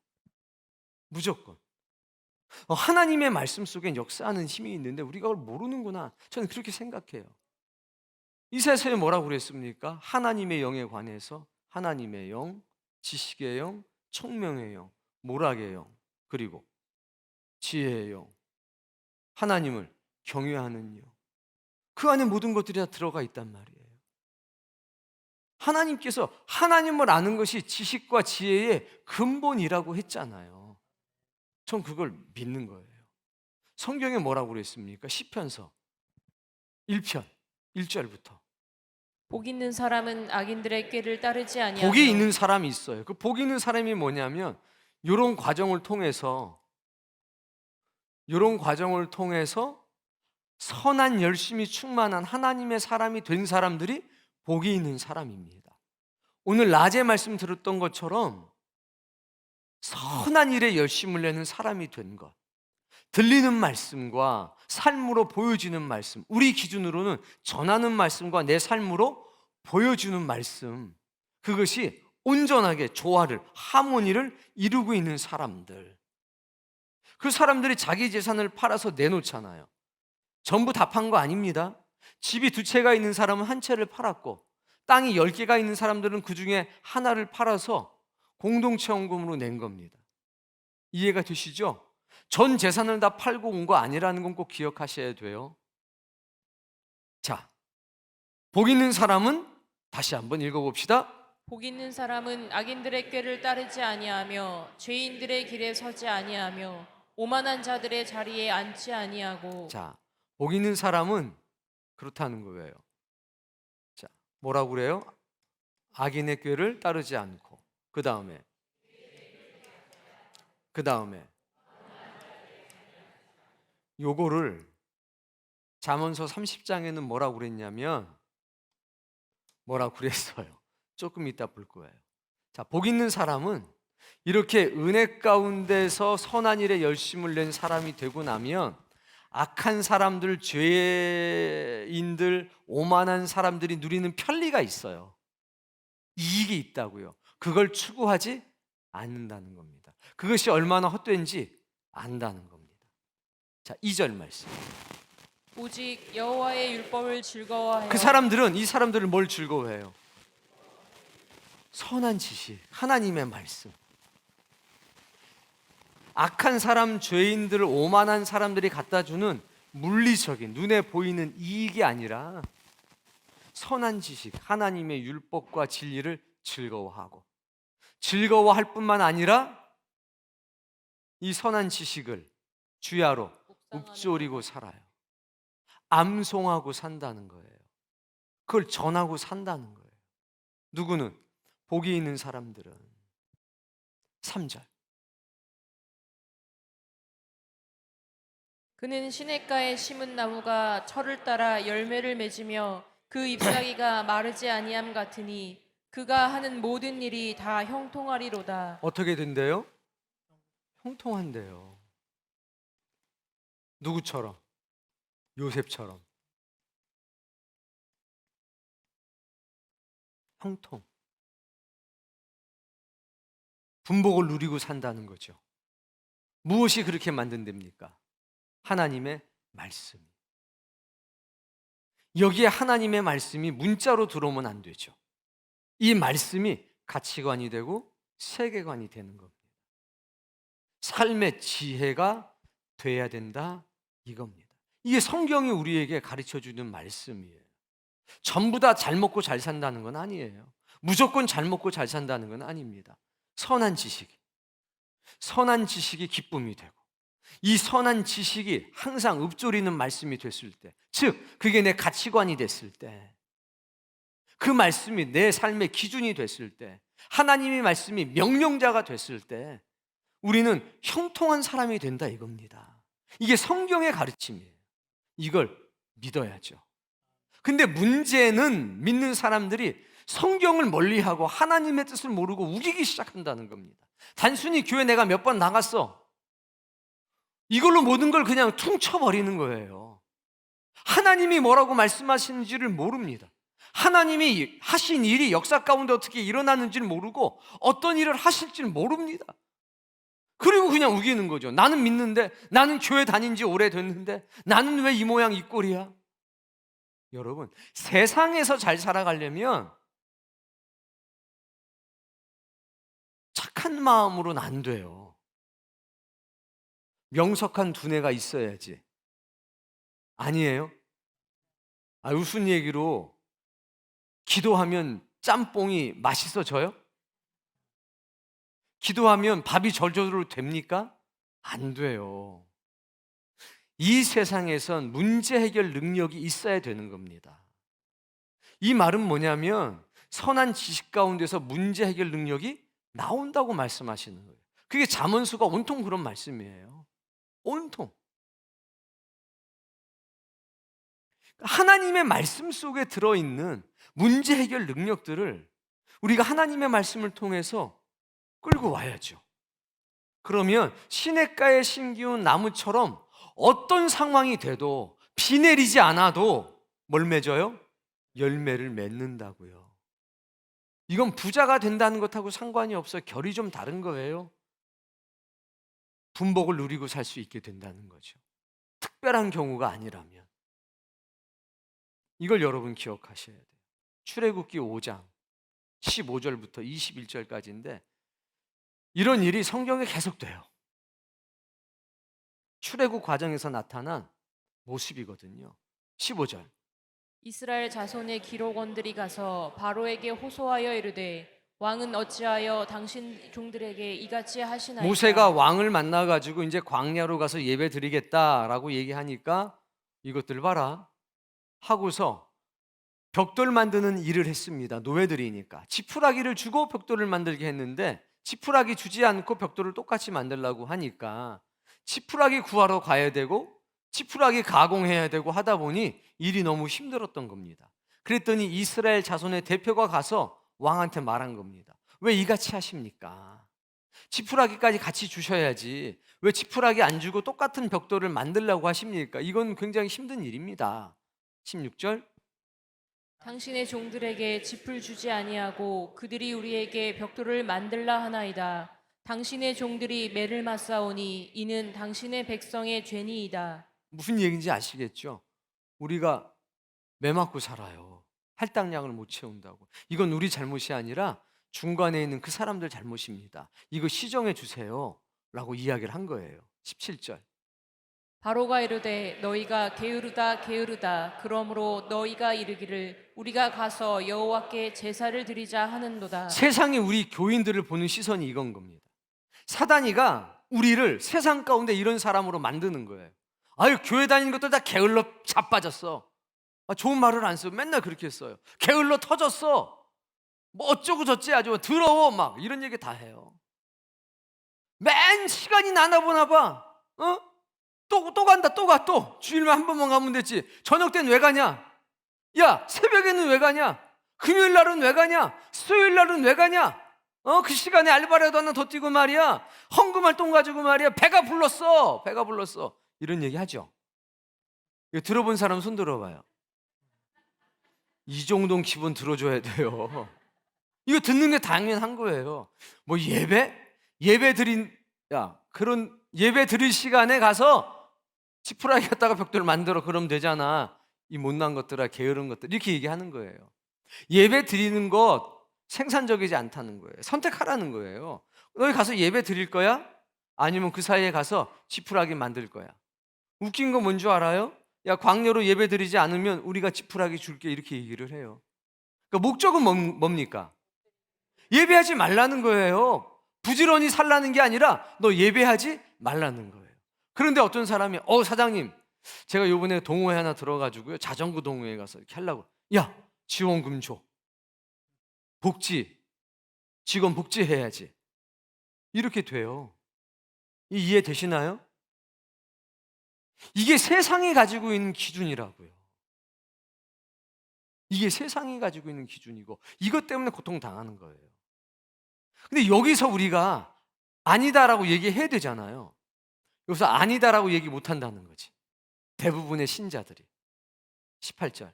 무조건. 하나님의 말씀 속엔 역사하는 힘이 있는데 우리가 그걸 모르는구나. 저는 그렇게 생각해요. 이사야서에 뭐라고 그랬습니까? 하나님의 영에 관해서 하나님의 영, 지식의 영, 청명의 영, 모락의 영, 그리고 지혜의 영, 하나님을 경외하는 영. 그 안에 모든 것들이 다 들어가 있단 말이에요. 하나님께서 하나님을 아는 것이 지식과 지혜의 근본이라고 했잖아요. 전 그걸 믿는 거예요. 성경에 뭐라고 그랬습니까? 시편서 1편 1절부터 복 있는 사람은 악인들의 꾀를 따르지 아니하며 복이 있는 사람이 있어요. 그 복 있는 사람이 뭐냐면 이런 과정을 통해서 선한 열심이 충만한 하나님의 사람이 된 사람들이 복이 있는 사람입니다. 오늘 낮에 말씀 들었던 것처럼 선한 일에 열심을 내는 사람이 된 것, 들리는 말씀과 삶으로 보여지는 말씀, 우리 기준으로는 전하는 말씀과 내 삶으로 보여주는 말씀, 그것이 온전하게 조화를, 하모니를 이루고 있는 사람들. 그 사람들이 자기 재산을 팔아서 내놓잖아요. 전부 다 판 거 아닙니다. 집이 2채가 있는 사람은 1채를 팔았고 땅이 10개가 있는 사람들은 그 중에 하나를 팔아서 공동체 헌금으로 낸 겁니다. 이해가 되시죠? 전 재산을 다 팔고 온 거 아니라는 건 꼭 기억하셔야 돼요. 자, 복 있는 사람은 다시 한번 읽어봅시다. 복 있는 사람은 악인들의 꾀를 따르지 아니하며 죄인들의 길에 서지 아니하며 오만한 자들의 자리에 앉지 아니하고 자, 복 있는 사람은 그렇다는 거예요. 자, 뭐라고 그래요? 악인의 꾀를 따르지 않고, 그 다음에 요거를 잠언서 30장에는 뭐라고 그랬냐면 뭐라고 그랬어요. 조금 이따 볼 거예요. 자, 복 있는 사람은 이렇게 은혜 가운데서 선한 일에 열심을 낸 사람이 되고 나면 악한 사람들, 죄인들, 오만한 사람들이 누리는 편리가 있어요. 이익이 있다고요. 그걸 추구하지 않는다는 겁니다. 그것이 얼마나 헛된지 안다는 겁니다. 자, 2절 말씀. 오직 여호와의 율법을 즐거워하여 그 사람들은 이 사람들을 뭘 즐거워해요? 선한 지식, 하나님의 말씀. 악한 사람, 죄인들을 오만한 사람들이 갖다 주는 물리적인 눈에 보이는 이익이 아니라 선한 지식, 하나님의 율법과 진리를 즐거워하고, 즐거워할 뿐만 아니라 이 선한 지식을 주야로 읊조리고 살아요. 암송하고 산다는 거예요. 그걸 전하고 산다는 거예요. 누구는? 복이 있는 사람들은. 3절. 그는 시냇가에 심은 나무가 철을 따라 열매를 맺으며 그 잎사귀가 마르지 아니함 같으니 그가 하는 모든 일이 다 형통하리로다. 어떻게 된대요? 형통한대요. 누구처럼? 요셉처럼. 형통. 분복을 누리고 산다는 거죠. 무엇이 그렇게 만든답니까? 하나님의 말씀. 여기에 하나님의 말씀이 문자로 들어오면 안 되죠. 이 말씀이 가치관이 되고 세계관이 되는 겁니다. 삶의 지혜가 돼야 된다 이겁니다. 이게 성경이 우리에게 가르쳐주는 말씀이에요. 전부 다 잘 먹고 잘 산다는 건 아니에요. 무조건 잘 먹고 잘 산다는 건 아닙니다. 선한 지식이 기쁨이 되고, 이 선한 지식이 항상 읊조리는 말씀이 됐을 때, 즉 그게 내 가치관이 됐을 때, 그 말씀이 내 삶의 기준이 됐을 때, 하나님의 말씀이 명령자가 됐을 때 우리는 형통한 사람이 된다 이겁니다. 이게 성경의 가르침이에요. 이걸 믿어야죠. 근데 문제는 믿는 사람들이 성경을 멀리하고 하나님의 뜻을 모르고 우기기 시작한다는 겁니다. 단순히 교회 내가 몇 번 나갔어, 이걸로 모든 걸 그냥 퉁쳐버리는 거예요. 하나님이 뭐라고 말씀하시는지를 모릅니다. 하나님이 하신 일이 역사 가운데 어떻게 일어나는지를 모르고 어떤 일을 하실지를 모릅니다. 그리고 그냥 우기는 거죠. 나는 믿는데, 나는 교회 다닌 지 오래됐는데 나는 왜 이 모양 이 꼴이야? 여러분, 세상에서 잘 살아가려면 착한 마음으로는 안 돼요. 명석한 두뇌가 있어야지. 아니에요? 무슨 얘기로 기도하면 짬뽕이 맛있어져요? 기도하면 밥이 절절로 됩니까? 안 돼요. 이 세상에선 문제 해결 능력이 있어야 되는 겁니다. 이 말은 뭐냐면 선한 지식 가운데서 문제 해결 능력이 나온다고 말씀하시는 거예요. 그게 잠언수가 온통 그런 말씀이에요. 온통. 하나님의 말씀 속에 들어있는 문제 해결 능력들을 우리가 하나님의 말씀을 통해서 끌고 와야죠. 그러면 시냇가에 심기운 나무처럼 어떤 상황이 돼도 비 내리지 않아도 뭘 맺어요? 열매를 맺는다고요. 이건 부자가 된다는 것하고 상관이 없어요. 결이 좀 다른 거예요. 분복을 누리고 살 수 있게 된다는 거죠. 특별한 경우가 아니라면. 이걸 여러분 기억하셔야 돼요. 출애굽기 5장 15절부터 21절까지인데 이런 일이 성경에 계속돼요. 출애굽 과정에서 나타난 모습이거든요. 15절. 이스라엘 자손의 기록원들이 가서 바로에게 호소하여 이르되 왕은 어찌하여 당신 종들에게 이같이 하시나이까? 모세가 왕을 만나 가지고 이제 광야로 가서 예배 드리겠다라고 얘기하니까 이것들 봐라 하고서 벽돌 만드는 일을 했습니다. 노예들이니까 지푸라기를 주고 벽돌을 만들게 했는데 지푸라기 주지 않고 벽돌을 똑같이 만들려고 하니까 지푸라기 구하러 가야 되고 지푸라기 가공해야 되고 하다 보니 일이 너무 힘들었던 겁니다. 그랬더니 이스라엘 자손의 대표가 가서 왕한테 말한 겁니다. 왜 이같이 하십니까? 지푸라기까지 같이 주셔야지 왜 지푸라기 안 주고 똑같은 벽돌을 만들려고 하십니까? 이건 굉장히 힘든 일입니다. 16절 당신의 종들에게 짚을 주지 아니하고 그들이 우리에게 벽돌을 만들라 하나이다. 당신의 종들이 매를 맞사오니 이는 당신의 백성의 죄니이다. 무슨 얘기인지 아시겠죠? 우리가 매 맞고 살아요. 할당량을 못 채운다고. 이건 우리 잘못이 아니라 중간에 있는 그 사람들 잘못입니다. 이거 시정해 주세요. 라고 이야기를 한 거예요. 17절. 바로가 이르되 너희가 게으르다 게으르다 그러므로 너희가 이르기를 우리가 가서 여호와께 제사를 드리자 하는도다. 세상이 우리 교인들을 보는 시선이 이건 겁니다. 사단이가 우리를 세상 가운데 이런 사람으로 만드는 거예요. 아유, 교회 다니는 것도 다 게을러 자빠졌어. 좋은 말을 안 써. 맨날 그렇게 써요. 게을러 터졌어. 뭐 어쩌고 저쩌 아주 더러워 막 이런 얘기 다 해요. 맨 시간이 나나 보나 봐. 또 간다 또 가 또. 주일만 한 번만 가면 됐지. 저녁 때는 왜 가냐? 야, 새벽에는 왜 가냐? 금요일 날은 왜 가냐? 수요일 날은 왜 가냐? 그 시간에 알바라도 하나 더 뛰고 말이야. 헌금활동 가지고 말이야. 배가 불렀어. 이런 얘기 하죠. 이거 들어본 사람 손 들어봐요. 이 정도는 기본 들어줘야 돼요. 이거 듣는 게 당연한 거예요. 뭐 예배 드린 그런 예배 드릴 시간에 가서 지푸라기 갖다가 벽돌 만들어 그러면 되잖아. 이 못난 것들아, 게으른 것들 이렇게 얘기하는 거예요. 예배 드리는 것 생산적이지 않다는 거예요. 선택하라는 거예요. 너희 가서 예배 드릴 거야? 아니면 그 사이에 가서 지푸라기 만들 거야? 웃긴 거 뭔 줄 알아요? 야, 광야로 예배 드리지 않으면 우리가 지푸라기 줄게 이렇게 얘기를 해요. 그러니까 목적은 뭡니까? 예배하지 말라는 거예요. 부지런히 살라는 게 아니라 너 예배하지 말라는 거예요. 그런데 어떤 사람이 사장님 제가 요번에 동호회 하나 들어가지고요 자전거 동호회 가서 이렇게 하려고 야 지원금 줘 직원 복지해야지 이렇게 돼요. 이해되시나요? 이게 세상이 가지고 있는 기준이라고요. 이게 세상이 가지고 있는 기준이고 이것 때문에 고통당하는 거예요. 근데 여기서 우리가 아니다라고 얘기해야 되잖아요. 여기서 아니다라고 얘기 못한다는 거지. 대부분의 신자들이. 18절.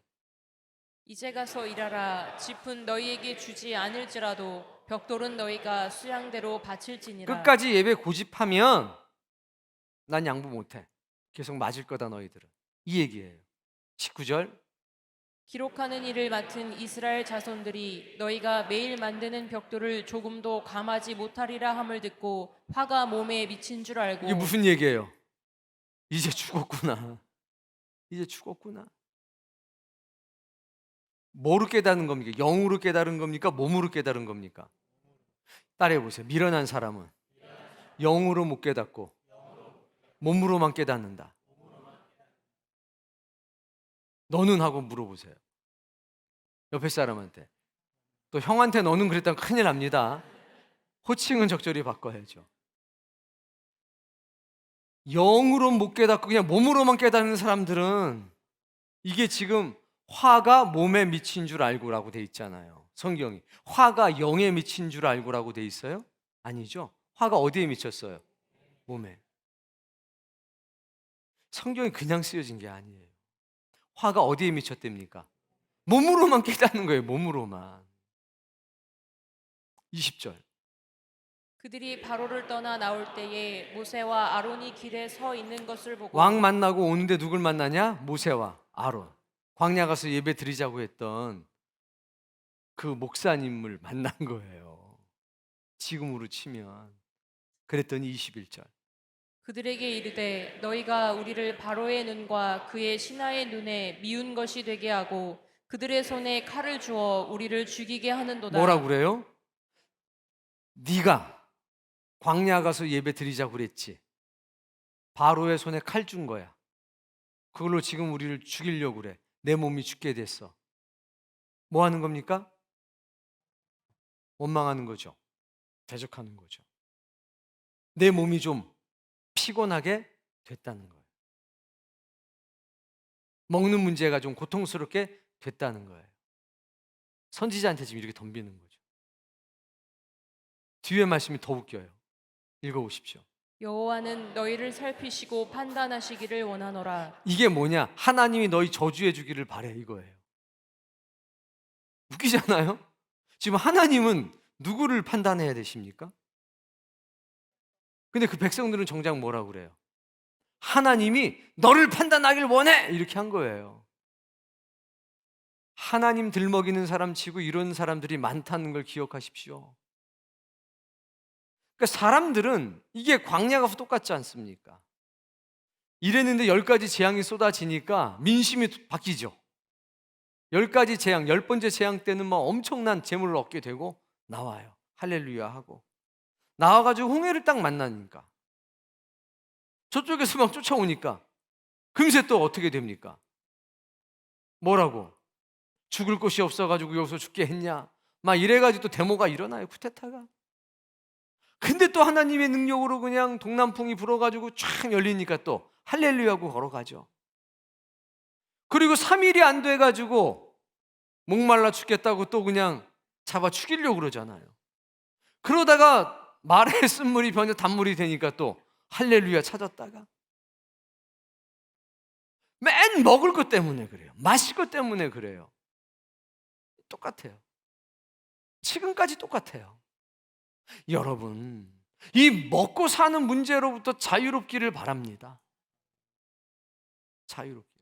이제 가서 일하라. 짚은 너희에게 주지 않을지라도 벽돌은 너희가 수양대로 바칠지니라. 끝까지 예배 고집하면 난 양보 못해. 계속 맞을 거다 너희들은. 이 얘기예요. 19절. 기록하는 일을 맡은 이스라엘 자손들이 너희가 매일 만드는 벽돌을 조금도 감하지 못하리라 함을 듣고 화가 몸에 미친 줄 알고. 이게 무슨 얘기예요? 이제 죽었구나. 뭐로 깨닫는 겁니까? 영으로 깨달은 겁니까? 몸으로 깨달은 겁니까? 따라해 보세요. 미련한 사람은 영으로 못 깨닫고 몸으로만 깨닫는다. 너는 하고 물어보세요. 옆에 사람한테. 또 형한테 너는 그랬다면 큰일 납니다. 호칭은 적절히 바꿔야죠. 영으로 못 깨닫고 그냥 몸으로만 깨닫는 사람들은 이게 지금 화가 몸에 미친 줄 알고라고 돼 있잖아요. 성경이. 화가 영에 미친 줄 알고라고 돼 있어요? 아니죠. 화가 어디에 미쳤어요? 몸에. 성경이 그냥 쓰여진 게 아니에요. 화가 어디에 미쳤답니까? 몸으로만 깨닫는 거예요. 몸으로만. 20절. 그들이 바로를 떠나 나올 때에 모세와 아론이 길에 서 있는 것을 보고. 왕 만나고 오는데 누굴 만나냐? 모세와 아론. 광야 가서 예배 드리자고 했던 그 목사님을 만난 거예요. 지금으로 치면. 그랬더니 21절. 그들에게 이르되 너희가 우리를 바로의 눈과 그의 신하의 눈에 미운 것이 되게 하고 그들의 손에 칼을 주어 우리를 죽이게 하는도다. 뭐라고 그래요? 네가 광야 가서 예배 드리자고 그랬지. 바로의 손에 칼 준 거야. 그걸로 지금 우리를 죽이려고 그래. 내 몸이 죽게 됐어. 뭐 하는 겁니까? 원망하는 거죠. 대적하는 거죠. 내 몸이 좀 피곤하게 됐다는 거예요. 먹는 문제가 좀 고통스럽게 됐다는 거예요. 선지자한테 지금 이렇게 덤비는 거죠. 뒤에 말씀이 더 웃겨요. 읽어보십시오. 여호와는 너희를 살피시고 판단하시기를 원하노라. 이게 뭐냐? 하나님이 너희 저주해 주기를 바래, 이거예요. 웃기잖아요? 지금 하나님은 누구를 판단해야 되십니까? 근데 그 백성들은 정작 뭐라고 그래요? 하나님이 너를 판단하길 원해! 이렇게 한 거예요. 하나님 들먹이는 사람 치고 이런 사람들이 많다는 걸 기억하십시오. 그러니까 사람들은 이게 광야가 똑같지 않습니까? 이랬는데 10가지 재앙이 쏟아지니까 민심이 바뀌죠. 10가지 재앙, 10번째 재앙 때는 막 엄청난 재물을 얻게 되고 나와요. 할렐루야 하고. 나와가지고 홍해를 딱 만나니까 저쪽에서 막 쫓아오니까 금세 또 어떻게 됩니까? 뭐라고? 죽을 곳이 없어가지고 여기서 죽게 했냐? 막 이래가지고 또 데모가 일어나요. 쿠데타가. 근데 또 하나님의 능력으로 그냥 동남풍이 불어가지고 쫙 열리니까 또 할렐루야 하고 걸어가죠. 그리고 3일이 안 돼가지고 목말라 죽겠다고 또 그냥 잡아 죽이려고 그러잖아요. 그러다가 말의 쓴물이 변해 단물이 되니까 또 할렐루야 찾았다가 맨 먹을 것 때문에 그래요. 마실 것 때문에 그래요. 똑같아요. 지금까지 똑같아요. 여러분, 이 먹고 사는 문제로부터 자유롭기를 바랍니다. 자유롭기를.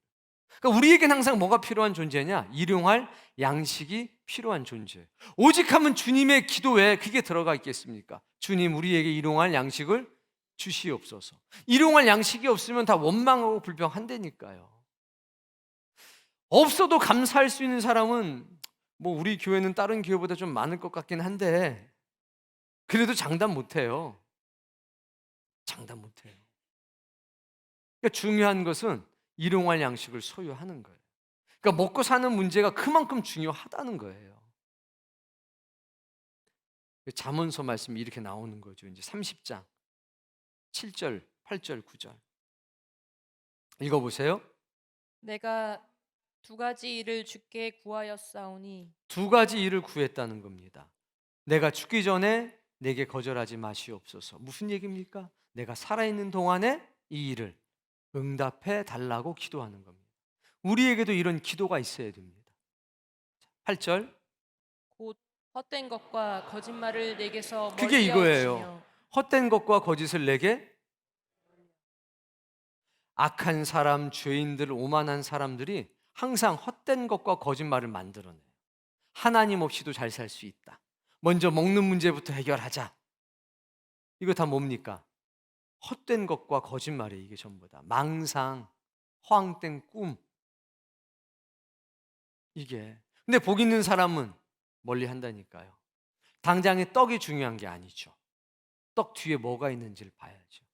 그러니까 우리에겐 항상 뭐가 필요한 존재냐? 일용할 양식이 필요한 존재. 오직 하면 주님의 기도에 그게 들어가 있겠습니까? 주님, 우리에게 일용할 양식을 주시옵소서. 일용할 양식이 없으면 다 원망하고 불평한다니까요. 없어도 감사할 수 있는 사람은 뭐 우리 교회는 다른 교회보다 좀 많을 것 같긴 한데 그래도 장담 못해요. 장담 못해요. 그러니까 중요한 것은 일용할 양식을 소유하는 거예요. 그러니까 먹고 사는 문제가 그만큼 중요하다는 거예요. 잠언서 말씀이 이렇게 나오는 거죠. 이제 30장 7절, 8절, 9절 읽어보세요. 내가 두 가지 일을 주께 구하였사오니 두 가지 일을 구했다는 겁니다. 내가 죽기 전에 내게 거절하지 마시옵소서. 무슨 얘기입니까? 내가 살아있는 동안에 이 일을 응답해 달라고 기도하는 겁니다. 우리에게도 이런 기도가 있어야 됩니다. 8절 곧 헛된 것과 거짓말을 내게서 그게 멀리 이거예요. 하옵시며 헛된 것과 거짓을 내게 악한 사람, 죄인들, 오만한 사람들이 항상 헛된 것과 거짓말을 만들어내요. 하나님 없이도 잘 살 수 있다. 먼저 먹는 문제부터 해결하자. 이거 다 뭡니까? 헛된 것과 거짓말이에요. 이게 전부 다 망상, 허황된 꿈. 이게 근데 복 있는 사람은 멀리 한다니까요. 당장에 떡이 중요한 게 아니죠. 떡 뒤에 뭐가 있는지를 봐야죠.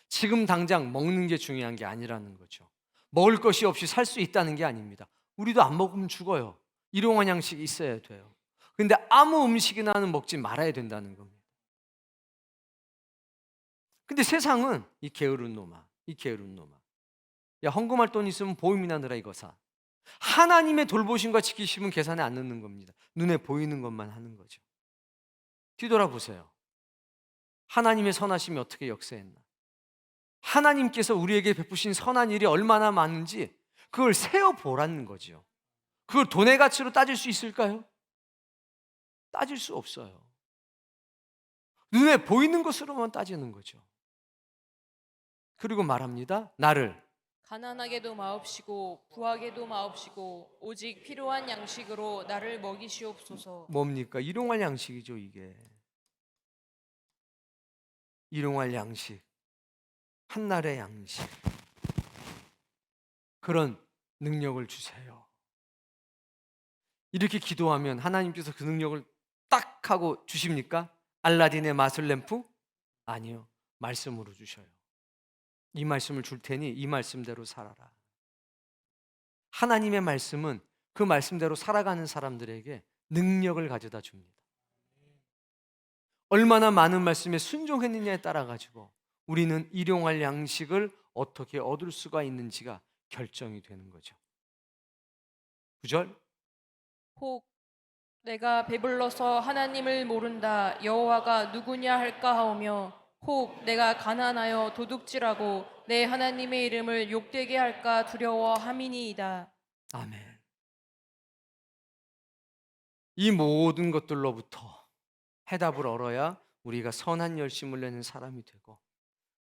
지금 당장 먹는 게 중요한 게 아니라는 거죠. 먹을 것이 없이 살 수 있다는 게 아닙니다. 우리도 안 먹으면 죽어요. 일용할 양식이 있어야 돼요. 근데 아무 음식이나는 먹지 말아야 된다는 겁니다. 근데 세상은 이 게으른 놈아, 이 게으른 놈아. 야, 헌금할 돈 있으면 보험이나 넣으라 이거 사. 하나님의 돌보심과 지키심은 계산에 안 넣는 겁니다. 눈에 보이는 것만 하는 거죠. 뒤돌아보세요. 하나님의 선하심이 어떻게 역사했나? 하나님께서 우리에게 베푸신 선한 일이 얼마나 많은지 그걸 세어보라는 거죠. 그걸 돈의 가치로 따질 수 있을까요? 따질 수 없어요. 눈에 보이는 것으로만 따지는 거죠. 그리고 말합니다. 나를 가난하게도 마옵시고 부하게도 마옵시고 오직 필요한 양식으로 나를 먹이시옵소서. 뭡니까? 일용할 양식이죠, 이게. 일용할 양식. 한날의 양식. 그런 능력을 주세요. 이렇게 기도하면 하나님께서 그 능력을 딱 하고 주십니까? 알라딘의 마술 램프? 아니요. 말씀으로 주셔요. 이 말씀을 줄 테니 이 말씀대로 살아라. 하나님의 말씀은 그 말씀대로 살아가는 사람들에게 능력을 가져다 줍니다. 얼마나 많은 말씀에 순종했느냐에 따라 가지고 우리는 일용할 양식을 어떻게 얻을 수가 있는지가 결정이 되는 거죠. 9절. 혹 내가 배불러서 하나님을 모른다 여호와가 누구냐 할까 하오며 혹 내가 가난하여 도둑질하고 내 하나님의 이름을 욕되게 할까 두려워함이니이다. 아멘. 이 모든 것들로부터 해답을 얻어야 우리가 선한 열심을 내는 사람이 되고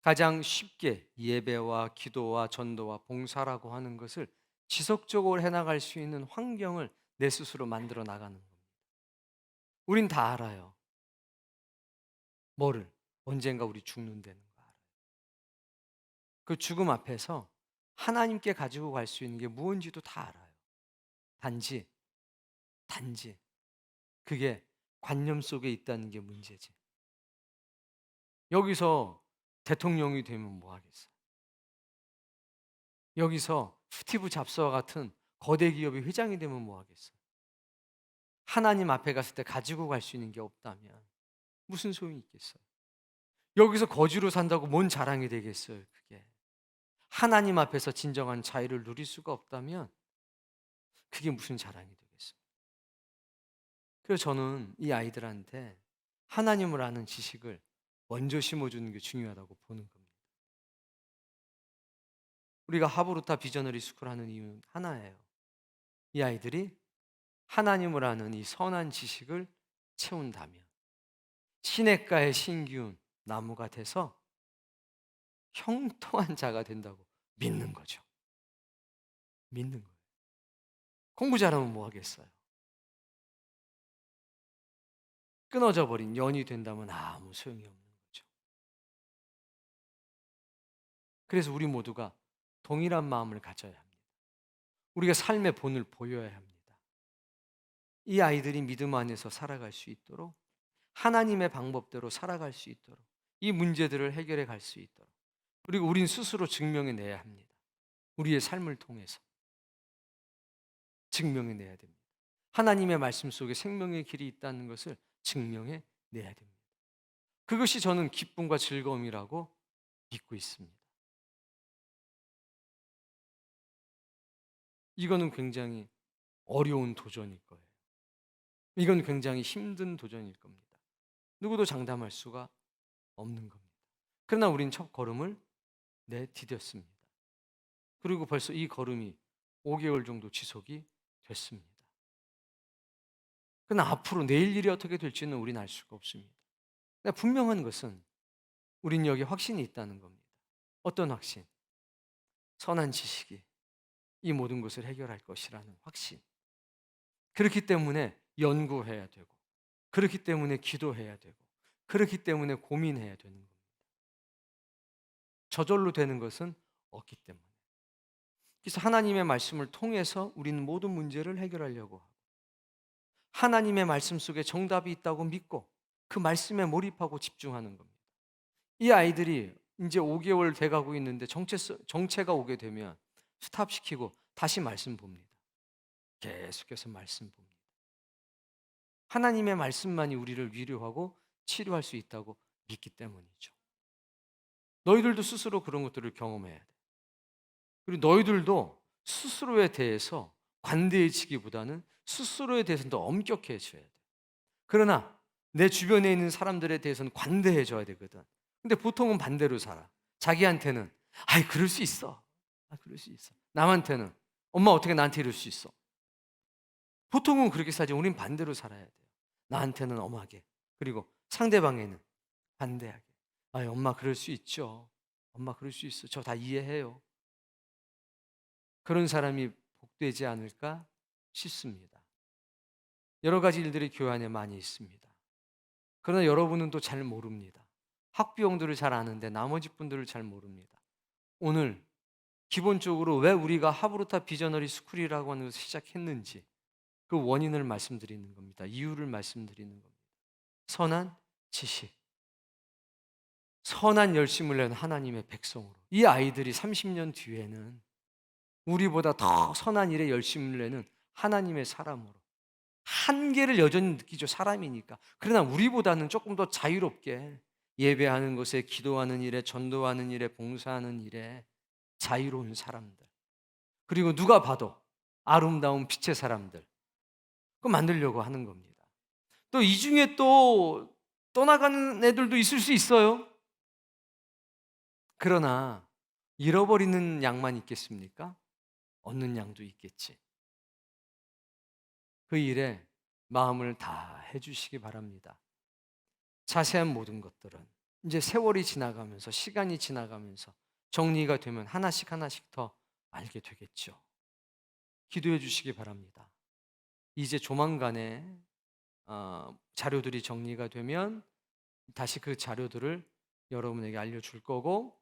가장 쉽게 예배와 기도와 전도와 봉사라고 하는 것을 지속적으로 해나갈 수 있는 환경을 내 스스로 만들어 나가는 겁니다. 우린 다 알아요. 뭐를? 언젠가 우리 죽는다는 거 알아요. 그 죽음 앞에서 하나님께 가지고 갈 수 있는 게 무엇인지도 다 알아요. 단지 그게 관념 속에 있다는 게 문제지. 여기서 대통령이 되면 뭐 하겠어요? 여기서 스티브 잡스와 같은 거대 기업의 회장이 되면 뭐 하겠어요? 하나님 앞에 갔을 때 가지고 갈 수 있는 게 없다면 무슨 소용이 있겠어요? 여기서 거지로 산다고 뭔 자랑이 되겠어요, 그게. 하나님 앞에서 진정한 자유를 누릴 수가 없다면 그게 무슨 자랑이 되겠어요? 그래서 저는 이 아이들한테 하나님을 아는 지식을 먼저 심어주는 게 중요하다고 보는 겁니다. 우리가 하브루타 비저너리 스쿨 하는 이유는 하나예요. 이 아이들이 하나님을 아는 이 선한 지식을 채운다면 시냇가의 신기운 나무가 돼서 형통한 자가 된다고 믿는 거죠. 믿는 거예요. 공부 잘하면 뭐 하겠어요? 끊어져 버린 연이 된다면 아무 소용이 없는 거죠. 그래서 우리 모두가 동일한 마음을 가져야 합니다. 우리가 삶의 본을 보여야 합니다. 이 아이들이 믿음 안에서 살아갈 수 있도록 하나님의 방법대로 살아갈 수 있도록 이 문제들을 해결해 갈 수 있도록 그리고 우린 스스로 증명해 내야 합니다. 우리의 삶을 통해서 증명해 내야 됩니다. 하나님의 말씀 속에 생명의 길이 있다는 것을 증명해 내야 됩니다. 그것이 저는 기쁨과 즐거움이라고 믿고 있습니다. 이거는 굉장히 어려운 도전일 거예요. 이건 굉장히 힘든 도전일 겁니다. 누구도 장담할 수가 없는 겁니다. 그러나 우린 첫 걸음을 내디뎠습니다. 그리고 벌써 이 걸음이 5개월 정도 지속이 됐습니다. 그러나 앞으로 내일 일이 어떻게 될지는 우리는 알 수가 없습니다. 그러나 분명한 것은 우린 여기에 확신이 있다는 겁니다. 어떤 확신? 선한 지식이 이 모든 것을 해결할 것이라는 확신. 그렇기 때문에 연구해야 되고 그렇기 때문에 기도해야 되고 그렇기 때문에 고민해야 되는 겁니다. 저절로 되는 것은 없기 때문에. 그래서 하나님의 말씀을 통해서 우리는 모든 문제를 해결하려고 하고 하나님의 말씀 속에 정답이 있다고 믿고 그 말씀에 몰입하고 집중하는 겁니다. 이 아이들이 이제 5개월 돼가고 있는데 정체가 오게 되면 스탑시키고 다시 말씀 봅니다. 계속해서 말씀 봅니다. 하나님의 말씀만이 우리를 위로하고 치료할 수 있다고 믿기 때문이죠. 너희들도 스스로 그런 것들을 경험해야 돼. 그리고 너희들도 스스로에 대해서 관대해지기보다는 스스로에 대해서는 더 엄격해져야 돼. 그러나 내 주변에 있는 사람들에 대해서는 관대해져야 되거든. 근데 보통은 반대로 살아. 자기한테는 아이 그럴 수 있어. 그럴 수 있어. 남한테는 엄마 어떻게 나한테 이럴 수 있어. 보통은 그렇게 살지. 우린 반대로 살아야 돼요. 나한테는 엄하게 그리고 상대방에는 관대하게. 아이 엄마 그럴 수 있죠. 엄마 그럴 수 있어. 저 다 이해해요. 그런 사람이 복되지 않을까 싶습니다. 여러 가지 일들이 교회 안에 많이 있습니다. 그러나 여러분은 또 잘 모릅니다. 학비용들을 잘 아는데 나머지 분들을 잘 모릅니다. 오늘 기본적으로 왜 우리가 하브루타 비저너리 스쿨이라고 하는 것을 시작했는지 그 원인을 말씀드리는 겁니다. 이유를 말씀드리는 겁니다. 선한 지식, 선한 열심을 낸 하나님의 백성으로 이 아이들이 30년 뒤에는 우리보다 더 선한 일에 열심을 내는 하나님의 사람으로 한계를 여전히 느끼죠. 사람이니까. 그러나 우리보다는 조금 더 자유롭게 예배하는 것에, 기도하는 일에, 전도하는 일에, 봉사하는 일에 자유로운 사람들, 그리고 누가 봐도 아름다운 빛의 사람들, 그거 만들려고 하는 겁니다. 또 이 중에 또 떠나가는 애들도 있을 수 있어요. 그러나 잃어버리는 양만 있겠습니까? 얻는 양도 있겠지. 그 일에 마음을 다 해주시기 바랍니다. 자세한 모든 것들은 이제 세월이 지나가면서, 시간이 지나가면서 정리가 되면 하나씩 하나씩 더 알게 되겠죠. 기도해 주시기 바랍니다. 이제 조만간에 자료들이 정리가 되면 다시 그 자료들을 여러분에게 알려줄 거고,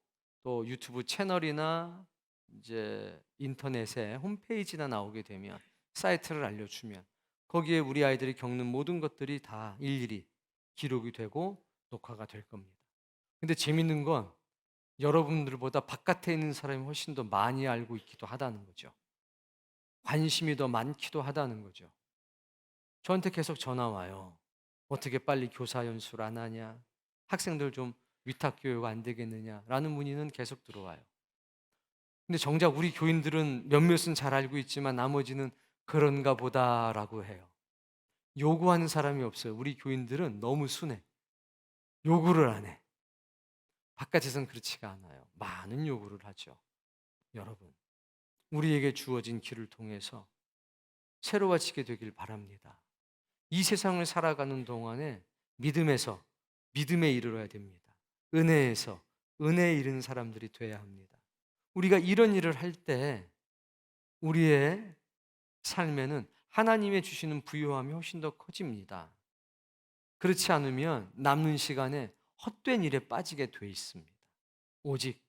또 유튜브 채널이나 이제 인터넷에 홈페이지나 나오게 되면, 사이트를 알려주면 거기에 우리 아이들이 겪는 모든 것들이 다 일일이 기록이 되고 녹화가 될 겁니다. 근데 재밌는 건 여러분들보다 바깥에 있는 사람이 훨씬 더 많이 알고 있기도 하다는 거죠. 관심이 더 많기도 하다는 거죠. 저한테 계속 전화 와요. 어떻게 빨리 교사 연수를 안 하냐? 학생들 좀 위탁 교육 안 되겠느냐라는 문의는 계속 들어와요. 근데 정작 우리 교인들은 몇몇은 잘 알고 있지만 나머지는 그런가 보다라고 해요. 요구하는 사람이 없어요. 우리 교인들은 너무 순해. 요구를 안 해. 바깥에서는 그렇지가 않아요. 많은 요구를 하죠. 여러분, 우리에게 주어진 길을 통해서 새로워지게 되길 바랍니다. 이 세상을 살아가는 동안에 믿음에서 믿음에 이르러야 됩니다. 은혜에서 은혜에 이르는 사람들이 돼야 합니다. 우리가 이런 일을 할 때 우리의 삶에는 하나님의 주시는 부요함이 훨씬 더 커집니다. 그렇지 않으면 남는 시간에 헛된 일에 빠지게 돼 있습니다. 오직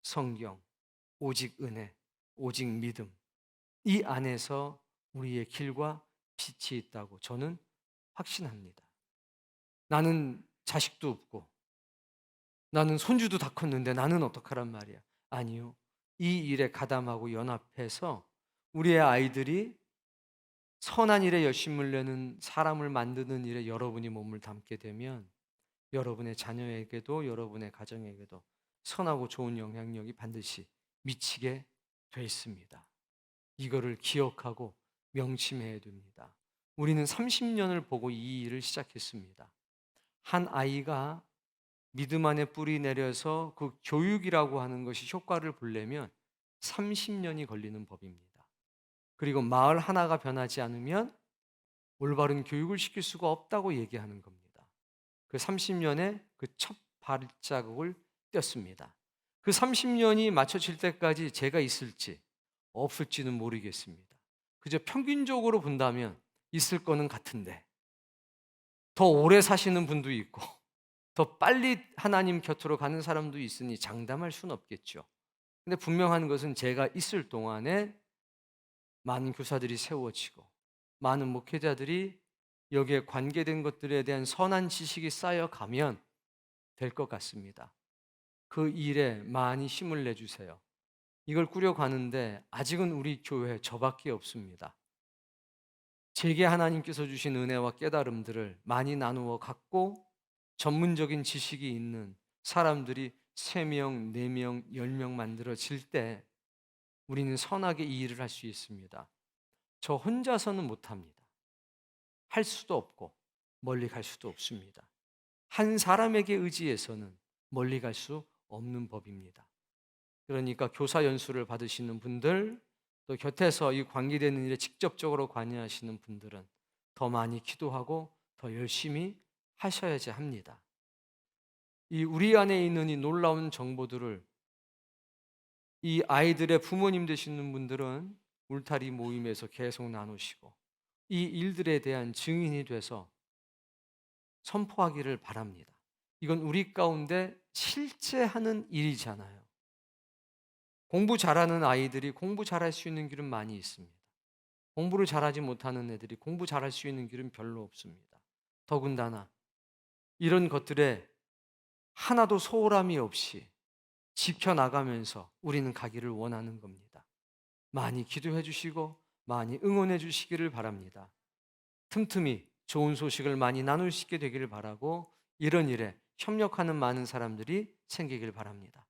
성경, 오직 은혜, 오직 믿음, 이 안에서 우리의 길과 빛이 있다고 저는 확신합니다. 나는 자식도 없고 나는 손주도 다 컸는데 나는 어떡하란 말이야. 아니요. 이 일에 가담하고 연합해서 우리의 아이들이 선한 일에 열심을 내는 사람을 만드는 일에 여러분이 몸을 담게 되면 여러분의 자녀에게도 여러분의 가정에게도 선하고 좋은 영향력이 반드시 미치게 돼 있습니다. 이거를 기억하고 명심해야 됩니다. 우리는 30년을 보고 이 일을 시작했습니다. 한 아이가 믿음 안에 뿌리 내려서 그 교육이라고 하는 것이 효과를 보려면 30년이 걸리는 법입니다. 그리고 마을 하나가 변하지 않으면 올바른 교육을 시킬 수가 없다고 얘기하는 겁니다. 그 30년에 그 첫 발자국을 뗐습니다. 그 30년이 맞춰질 때까지 제가 있을지 없을지는 모르겠습니다. 그저 평균적으로 본다면 있을 거는 같은데, 더 오래 사시는 분도 있고 더 빨리 하나님 곁으로 가는 사람도 있으니 장담할 수는 없겠죠. 근데 분명한 것은 제가 있을 동안에 많은 교사들이 세워지고 많은 목회자들이 여기에 관계된 것들에 대한 선한 지식이 쌓여가면 될 것 같습니다. 그 일에 많이 힘을 내주세요. 이걸 꾸려가는데 아직은 우리 교회 저밖에 없습니다. 제게 하나님께서 주신 은혜와 깨달음들을 많이 나누어 갖고 전문적인 지식이 있는 사람들이 3명, 4명, 10명 만들어질 때 우리는 선하게 이 일을 할 수 있습니다. 저 혼자서는 못합니다. 할 수도 없고 멀리 갈 수도 없습니다. 한 사람에게 의지해서는 멀리 갈 수 없는 법입니다. 그러니까 교사 연수를 받으시는 분들, 또 곁에서 이 관계되는 일에 직접적으로 관여하시는 분들은 더 많이 기도하고 더 열심히 하셔야지 합니다. 이 우리 안에 있는 이 놀라운 정보들을 이 아이들의 부모님 되시는 분들은 울타리 모임에서 계속 나누시고 이 일들에 대한 증인이 돼서 선포하기를 바랍니다. 이건 우리 가운데 실제 하는 일이잖아요. 공부 잘하는 아이들이 공부 잘할 수 있는 길은 많이 있습니다. 공부를 잘하지 못하는 애들이 공부 잘할 수 있는 길은 별로 없습니다. 더군다나 이런 것들에 하나도 소홀함이 없이 지켜나가면서 우리는 가기를 원하는 겁니다. 많이 기도해 주시고 많이 응원해 주시기를 바랍니다. 틈틈이 좋은 소식을 많이 나눌 수 있게 되기를 바라고 이런 일에 협력하는 많은 사람들이 생기길 바랍니다.